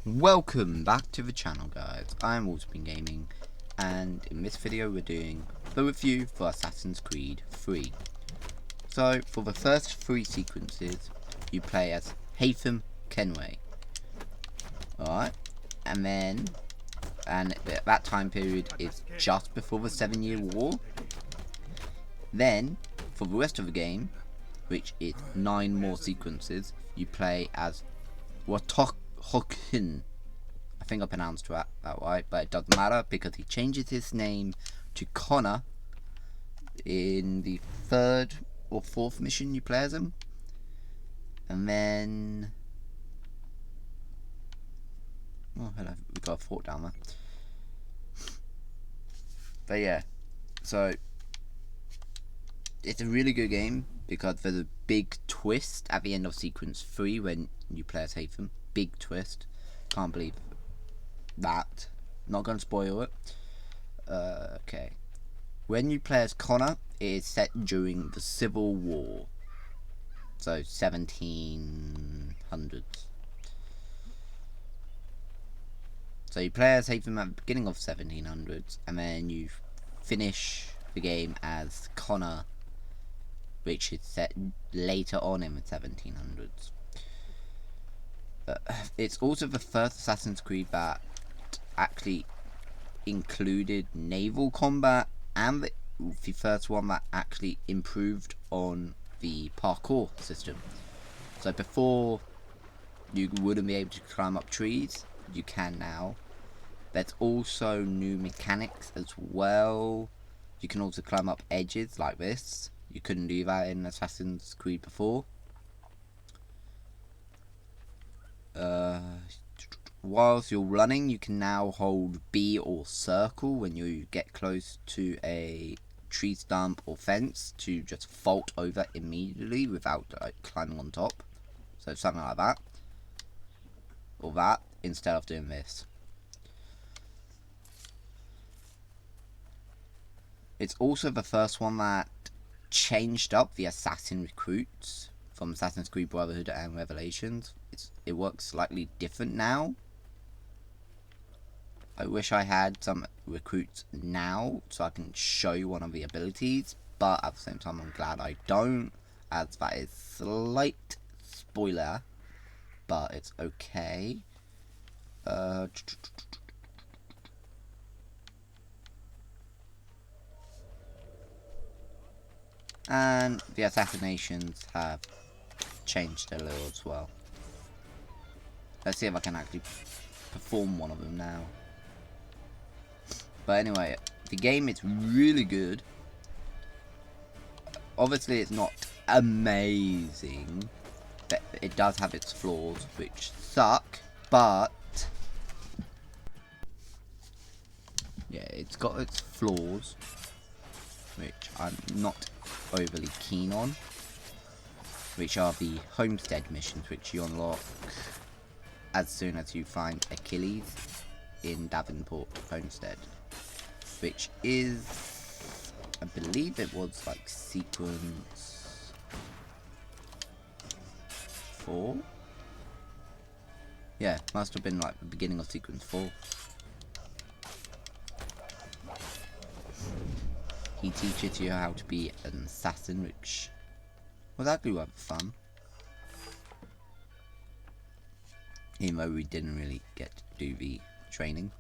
Welcome back to the channel, guys. I'm WolfbaneGame, and in this video we're doing the review for Assassin's Creed 3. So for the first 3 sequences you play as Haytham Kenway. Alright, and that time period is just before the 7-Year War. Then for the rest of the game, which is 9 more sequences, you play as Hokin. I think I pronounced that right, but it doesn't matter because he changes his name to Connor in the 3rd or 4th mission you play as him. And then oh hello, we got a fort down there. But yeah, so it's a really good game because there's a big twist at the end of sequence 3 when you play as Haytham. Big twist. Can't believe that. Not going to spoil it. Okay. When you play as Connor, it is set during the Civil War. So 1700s. So you play as Haytham at the beginning of 1700s, and then you finish the game as Connor, which is set later on in the 1700s. It's also the first Assassin's Creed that actually included naval combat, and the first one that actually improved on the parkour system. So before you wouldn't be able to climb up trees, you can now. There's also new mechanics as well. You can also climb up edges like this. You couldn't do that in Assassin's Creed before. Whilst you're running, you can now hold B or circle when you get close to a tree stump or fence to just vault over immediately without climbing on top. So something like that, or that, instead of doing this. It's also the first one that changed up the assassin recruits from Assassin's Creed Brotherhood and Revelations. It works slightly different now. I wish I had some recruits now so I can show you one of the abilities, but at the same time I'm glad I don't, as that is slight spoiler, but it's okay. And the assassinations have changed a little as well. Let's see if I can actually perform one of them now. But anyway, the game is really good. Obviously it's not amazing. It does have its flaws, which suck, but yeah, it's got its flaws, which I'm not overly keen on, which are the homestead missions, which you unlock as soon as you find Achilles in Davenport Homestead, which is, I believe it was like sequence 4. Yeah, must have been like the beginning of sequence 4. He teaches you how to be an assassin, which was actually rather fun. Even though we didn't really get to do the training.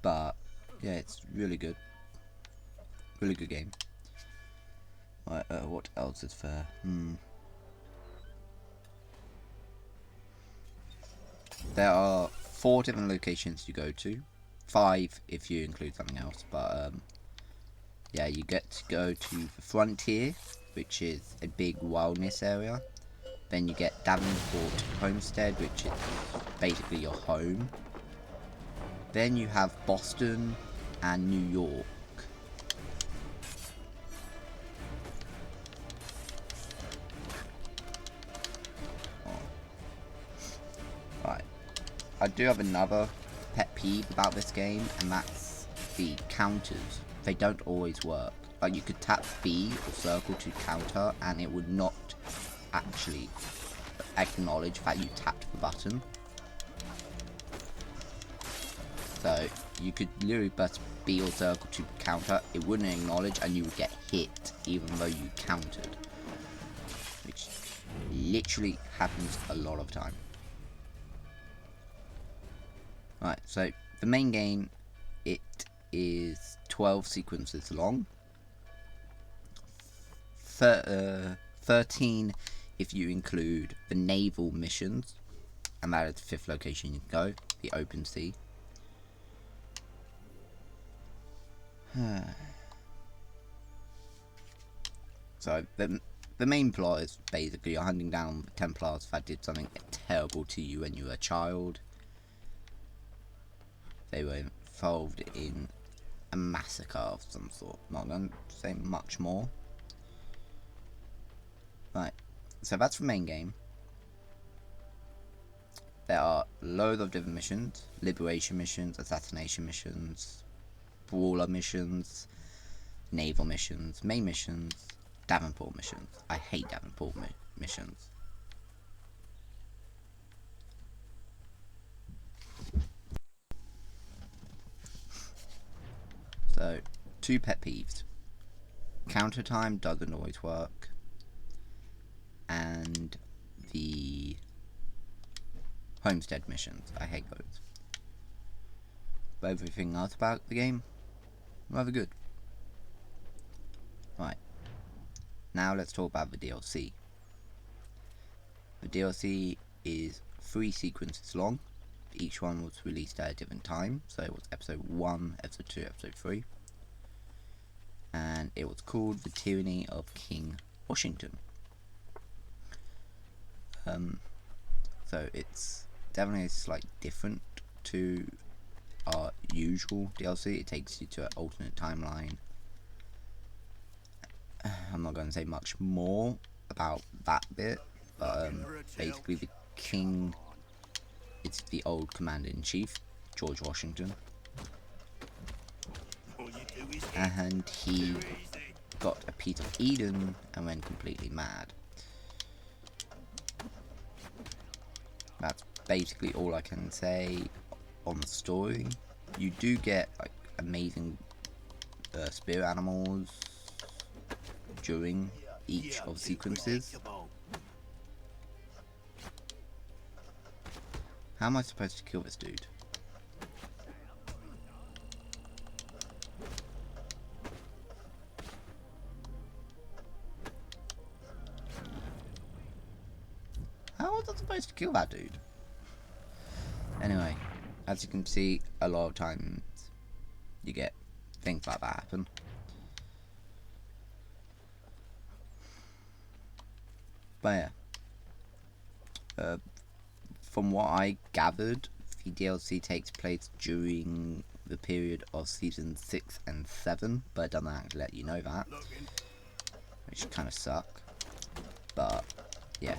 But yeah, it's really good. Really good game. Right, what else is there? There are 4 different locations you go to. 5 if you include something else, but yeah, you get to go to the frontier, which is a big wilderness area. Then you get Davenport Homestead, which is basically your home. Then you have Boston and New York. Right, I do have another pet peeve about this game, and that's the counters. They don't always work. Like, you could tap B or circle to counter and it would not actually acknowledge that you tapped the button. So you could literally press B or circle to counter, it wouldn't acknowledge and you would get hit even though you countered. Which literally happens a lot of time. Right, so the main game, it is 12 sequences long. 13 if you include the naval missions, and that is the 5th location you can go, the open sea. So the main plot is basically you're hunting down the Templars that did something terrible to you when you were a child. They were involved in a massacre of some sort. Not going to say much more. Right, so that's the main game. There are loads of different missions. Liberation missions, assassination missions, brawler missions, naval missions, main missions, Davenport missions. I hate Davenport missions. So, 2 pet peeves. Counter time doesn't always work. And the homestead missions. I hate those. But everything else about the game, rather good. Right. Now let's talk about the DLC. The DLC is 3 sequences long. Each one was released at a different time. So it was episode 1, episode 2, episode 3. And it was called The Tyranny of King Washington. So it's definitely slightly different to our usual DLC. It takes you to an alternate timeline. I'm not going to say much more about that bit, but basically the king is the old commander-in-chief, George Washington, and he got a piece of Eden and went completely mad. That's basically all I can say on the story. You do get like amazing spirit animals during each of the sequences. How am I supposed to kill this dude? How was I supposed to kill that dude? Anyway, as you can see, a lot of times you get things like that happen. But yeah, from what I gathered, the DLC takes place during the period of season 6 and 7, but it doesn't actually let you know that, which kind of suck. But yeah.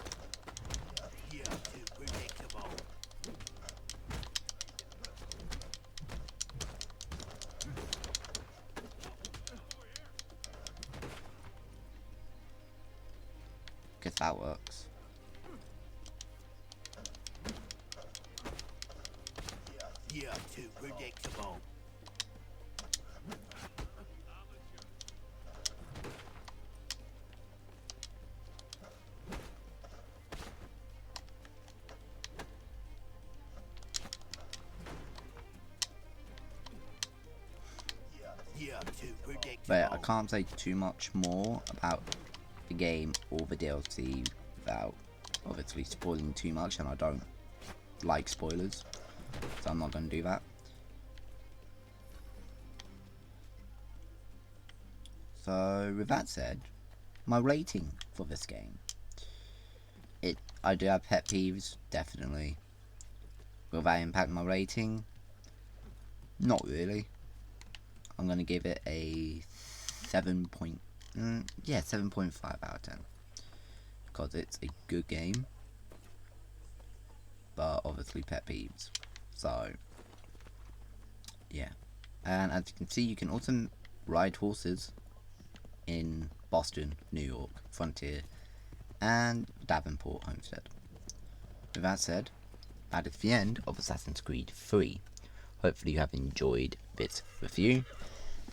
Guess that works. You're too predictable. But I can't say too much more about the game or the DLC without obviously spoiling too much, and I don't like spoilers, so I'm not going to do that. So with that said, my rating for this game. I do have pet peeves, definitely. Will that impact my rating? Not really. I'm going to give it a 7.5 out of 10. Because it's a good game. But obviously pet peeves. So, yeah. And as you can see, you can also ride horses in Boston, New York, Frontier, and Davenport Homestead. with that said, that is the end of Assassin's Creed 3. Hopefully you have enjoyed this review,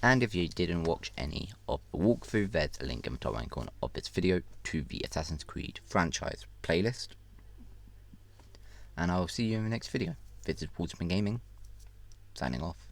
and if you didn't watch any of the walkthrough, there's a link in the top right corner of this video to the Assassin's Creed franchise playlist. And I will see you in the next video. This is WolfbaneGaming, signing off.